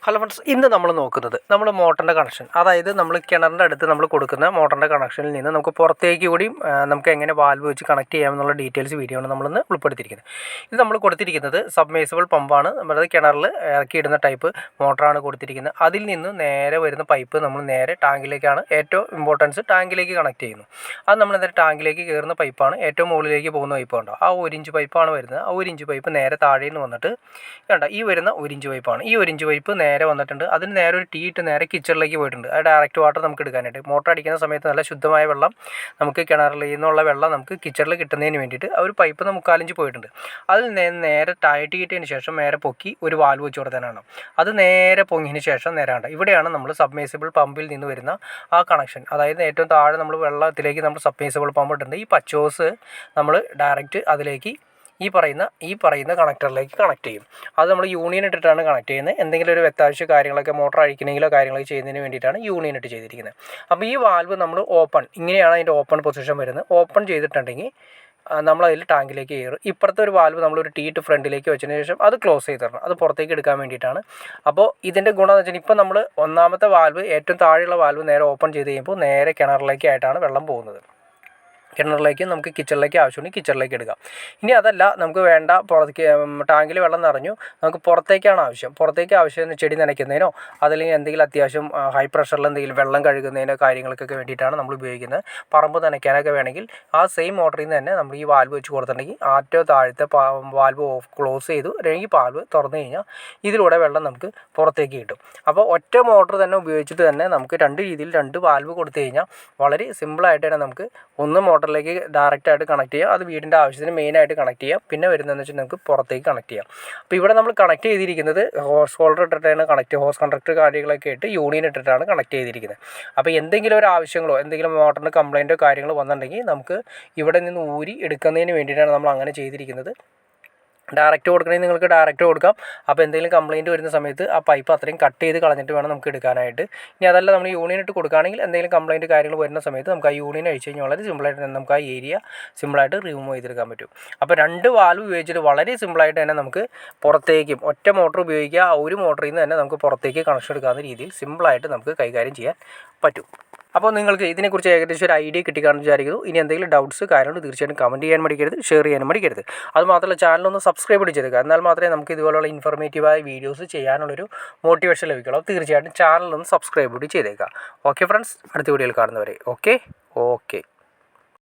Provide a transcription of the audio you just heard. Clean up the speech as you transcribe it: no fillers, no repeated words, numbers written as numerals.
Hello friends, ഇന്ന് നമ്മൾ നോക്കുന്നത് മോട്ടറിൻ്റെ കണക്ഷൻ, അതായത് നമ്മൾ കിണറിൻ്റെ അടുത്ത് നമ്മൾ കൊടുക്കുന്ന മോട്ടറിൻ്റെ കണക്ഷനിൽ നിന്ന് നമുക്ക് പുറത്തേക്ക് കൂടി നമുക്ക് എങ്ങനെ വാൽവ് വെച്ച് കണക്ട് ചെയ്യാമെന്നുള്ള ഡീറ്റെയിൽസ് വീഡിയോ ആണ് നമ്മളിന്ന് ഉൾപ്പെടുത്തിയിരിക്കുന്നത്. ഇത് നമ്മൾ കൊടുത്തിരിക്കുന്നത് സബ്മേഴ്സിബിൾ പമ്പാണ്. നമ്മുടെ കിണറിൽ ഇറക്കിയിടുന്ന ടൈപ്പ് മോട്ടറാണ് കൊടുത്തിരിക്കുന്നത്. അതിൽ നിന്ന് നേരെ വരുന്ന പൈപ്പ് നമ്മൾ നേരെ ടാങ്കിലേക്കാണ് ഏറ്റവും ഇമ്പോർട്ടൻസ്, ടാങ്കിലേക്ക് കണക്ട് ചെയ്യുന്നു. അത് നമ്മൾ നേരെ ടാങ്കിലേക്ക് കയറുന്ന പൈപ്പാണ്. ഏറ്റവും മുകളിലേക്ക് പോകുന്ന പൈപ്പ് ഉണ്ടോ, ആ 1 ഇഞ്ച് പൈപ്പാണ് വരുന്നത്. ആ 1 ഇഞ്ച് പൈപ്പ് നേരെ താഴെ നിന്ന് വന്നിട്ട് കണ്ട ഈ വരുന്ന 1 ഇഞ്ച് പൈപ്പാണ്. ഈ 1 ഇഞ്ച് പൈപ്പ് നേരെ വന്നിട്ടുണ്ട്. അതിന് നേരെ ഒരു ടീ ഇട്ട് നേരെ കിച്ചണിലേക്ക് പോയിട്ടുണ്ട്. അത് ഡയറക്റ്റ് വാട്ടർ നമുക്ക് എടുക്കാനായിട്ട്, മോട്ടർ അടിക്കുന്ന സമയത്ത് നല്ല ശുദ്ധമായ വെള്ളം നമുക്ക് കിണറിൽ നിന്നുള്ള വെള്ളം നമുക്ക് കിച്ചണിൽ കിട്ടുന്നതിന് വേണ്ടിയിട്ട് ആ ഒരു പൈപ്പ് 3/4 ഇഞ്ച് പോയിട്ടുണ്ട്. അതിൽ നേരെ ടൈറ്റ് കിട്ടിയതിന് ശേഷം നേരെ പൊക്കി ഒരു വാൽവ് വെച്ച് കൊടുക്കാനാണ്. അത് നേരെ പൊങ്ങിയതിന് ശേഷം നേരാണ്ട് ഇവിടെയാണ് നമ്മൾ സബ്മേഴ്സിബിൾ പമ്പിൽ നിന്ന് വരുന്ന ആ കണക്ഷൻ. അതായത് ഏറ്റവും താഴെ നമ്മൾ വെള്ളത്തിലേക്ക് നമ്മൾ സബ്മേഴ്സിബിൾ പമ്പ് ഇട്ടുണ്ട്. ഈ പച്ചോസ് നമ്മൾ ഡയറക്റ്റ് അതിലേക്ക് ഈ പറയുന്ന കണക്ടറിലേക്ക് കണക്ട് ചെയ്യും. അത് നമ്മൾ യൂണിയൻ ഇട്ടിട്ടാണ് കണക്ട് ചെയ്യുന്നത്. എന്തെങ്കിലും ഒരു അത്യാവശ്യ കാര്യങ്ങളൊക്കെ മോട്ടർ അഴിക്കണമെങ്കിലോ കാര്യങ്ങളൊക്കെ ചെയ്യുന്നതിന് വേണ്ടിയിട്ടാണ് യൂണിയൻ ഇട്ട് ചെയ്തിരിക്കുന്നത്. അപ്പോൾ ഈ വാൽവ് നമ്മൾ ഓപ്പൺ, ഇങ്ങനെയാണ് അതിൻ്റെ ഓപ്പൺ പൊസിഷൻ വരുന്നത്. ഓപ്പൺ ചെയ്തിട്ടുണ്ടെങ്കിൽ നമ്മളതിൽ ടാങ്കിലേക്ക് കയറും. ഇപ്പുറത്തെ ഒരു വാൽവ് നമ്മളൊരു ടീ ഇട്ട് ഫ്രണ്ടിലേക്ക് വെച്ചതിന് ശേഷം അത് ക്ലോസ് ചെയ്ത് തരണം. അത് പുറത്തേക്ക് എടുക്കാൻ വേണ്ടിയിട്ടാണ്. അപ്പോൾ ഇതിൻ്റെ ഗുണം എന്ന് വെച്ചാൽ ഇപ്പോൾ നമ്മൾ ഒന്നാമത്തെ വാൽവ്, ഏറ്റവും താഴെയുള്ള വാൽവ് നേരെ ഓപ്പൺ ചെയ്ത് കഴിയുമ്പോൾ നേരെ കിണറിലേക്കായിട്ടാണ് വെള്ളം പോകുന്നത്. കിണറിലേക്ക് നമുക്ക് കിച്ചണിലേക്ക് ആവശ്യമുണ്ടെങ്കിൽ കിച്ചണിലേക്ക് എടുക്കാം. ഇനി അതല്ല, നമുക്ക് വേണ്ട, പുറത്തേക്ക് ടാങ്കിൽ വെള്ളം നിറഞ്ഞു, നമുക്ക് പുറത്തേക്കാണ് ആവശ്യം. പുറത്തേക്ക് ആവശ്യം ചെടി നനയ്ക്കുന്നതിനോ അതല്ലെങ്കിൽ എന്തെങ്കിലും അത്യാവശ്യം ഹൈ പ്രഷറിൽ എന്തെങ്കിലും വെള്ളം കഴുകുന്നതിനോ കാര്യങ്ങൾക്കൊക്കെ വേണ്ടിയിട്ടാണ് നമ്മൾ ഉപയോഗിക്കുന്നത്. പറമ്പ് നനയ്ക്കാനൊക്കെ വേണമെങ്കിൽ ആ സെയിം മോട്ടറിൽ നിന്ന് തന്നെ നമ്മൾ ഈ വാൽവ് വെച്ച് കൊടുത്തിട്ടുണ്ടെങ്കിൽ ഏറ്റവും താഴത്തെ വാൽവ് ക്ലോസ് ചെയ്തു അല്ലെങ്കിൽ വാൽവ് തുറന്നു കഴിഞ്ഞാൽ ഇതിലൂടെ വെള്ളം നമുക്ക് പുറത്തേക്ക് കിട്ടും. അപ്പോൾ ഒറ്റ മോട്ടർ തന്നെ ഉപയോഗിച്ചിട്ട് തന്നെ നമുക്ക് 2 രീതിയിൽ 2 വാൽവ് കൊടുത്തു കഴിഞ്ഞാൽ വളരെ സിമ്പിളായിട്ട് തന്നെ നമുക്ക് ഒന്ന് മോട്ടറിലേക്ക് ഡയറക്റ്റായിട്ട് കണക്ട് ചെയ്യാം. അത് വീടിൻ്റെ ആവശ്യത്തിന് മെയിനായിട്ട് കണക്ട് ചെയ്യാം. പിന്നെ വരുന്നതെന്ന് വെച്ചാൽ നമുക്ക് പുറത്തേക്ക് കണക്ട് ചെയ്യാം. അപ്പോൾ ഇവിടെ നമ്മൾ കണക്ട് ചെയ്തിരിക്കുന്നത് ഹോസ് ഹോൾഡർ ഇട്ടിട്ടാണ് ഹോസ് കണ്ടക്ടർ കാര്യങ്ങളൊക്കെ ഇട്ട് യൂണിയൻ ഇട്ടിട്ടാണ് കണക്ട് ചെയ്തിരിക്കുന്നത്. അപ്പോൾ എന്തെങ്കിലും ഒരു ആവശ്യങ്ങളോ എന്തെങ്കിലും മോട്ടറിന് കംപ്ലയിൻറ്റോ കാര്യങ്ങളോ വന്നിട്ടുണ്ടെങ്കിൽ നമുക്ക് ഇവിടെ നിന്ന് ഊരി എടുക്കുന്നതിന് വേണ്ടിയിട്ടാണ് നമ്മൾ അങ്ങനെ ചെയ്തിരിക്കുന്നത്. ഡയറക്റ്റ് കൊടുക്കണമെങ്കിൽ നിങ്ങൾക്ക് ഡയറക്റ്റ് കൊടുക്കാം. അപ്പോൾ എന്തെങ്കിലും കംപ്ലയിൻറ്റ് വരുന്ന സമയത്ത് ആ പൈപ്പ് അത്രയും കട്ട് ചെയ്ത് കളഞ്ഞിട്ട് വേണം നമുക്ക് എടുക്കാനായിട്ട്. ഇനി അതല്ല, നമ്മൾ യൂണിയൻ ഇട്ട് കൊടുക്കുകയാണെങ്കിൽ എന്തെങ്കിലും കംപ്ലയിൻറ്റ് കാര്യങ്ങൾ വരുന്ന സമയത്ത് നമുക്ക് ആ യൂണിയൻ അഴിച്ച് കഴിഞ്ഞാൽ വളരെ സിമ്പിളായിട്ട് തന്നെ നമുക്ക് ആ ഏരിയ സിമ്പിളായിട്ട് റിമൂവ് ചെയ്തെടുക്കാൻ പറ്റും. അപ്പോൾ 2 വാൽവ് ഉപയോഗിച്ചിട്ട് വളരെ സിമ്പിളായിട്ട് തന്നെ നമുക്ക് പുറത്തേക്കും ഒറ്റ മോട്ടർ ഉപയോഗിക്കുക, ആ ഒരു മോട്ടറിൽ നിന്ന് തന്നെ നമുക്ക് പുറത്തേക്ക് കണക്ഷൻ എടുക്കാവുന്ന രീതിയിൽ സിമ്പിളായിട്ട് നമുക്ക് കൈകാര്യം ചെയ്യാൻ പറ്റും. അപ്പോൾ നിങ്ങൾക്ക് ഇതിനെക്കുറിച്ച് ഏകദേശം ഒരു ഐഡിയ കിട്ടിക്കാണെന്ന് വിചാരിക്കുന്നു. ഇനി എന്തെങ്കിലും ഡൗട്ട്സ് കാര്യങ്ങൾ തീർച്ചയായിട്ടും കമൻറ്റ് ചെയ്യാൻ മടിക്കരുത്, ഷെയർ ചെയ്യാനും മടിക്കരുത്. അതുമാത്രമല്ല, ചാനലൊന്ന് സബ്സ്ക്രൈബ് ചെയ്തേക്കുക. എന്നാൽ മാത്രമേ നമുക്ക് ഇതുപോലുള്ള ഇൻഫോർമേറ്റീവായ വീഡിയോസ് ചെയ്യാനുള്ളൊരു മോട്ടിവേഷൻ ലഭിക്കുള്ളൂ. തീർച്ചയായിട്ടും ചാനലൊന്ന് സബ്സ്ക്രൈബ് കൂടി ചെയ്തേക്കുക. ഓക്കെ ഫ്രണ്ട്സ്, അടുത്ത വീഡിയോയിൽ കാണുന്നവരെ ഓക്കെ.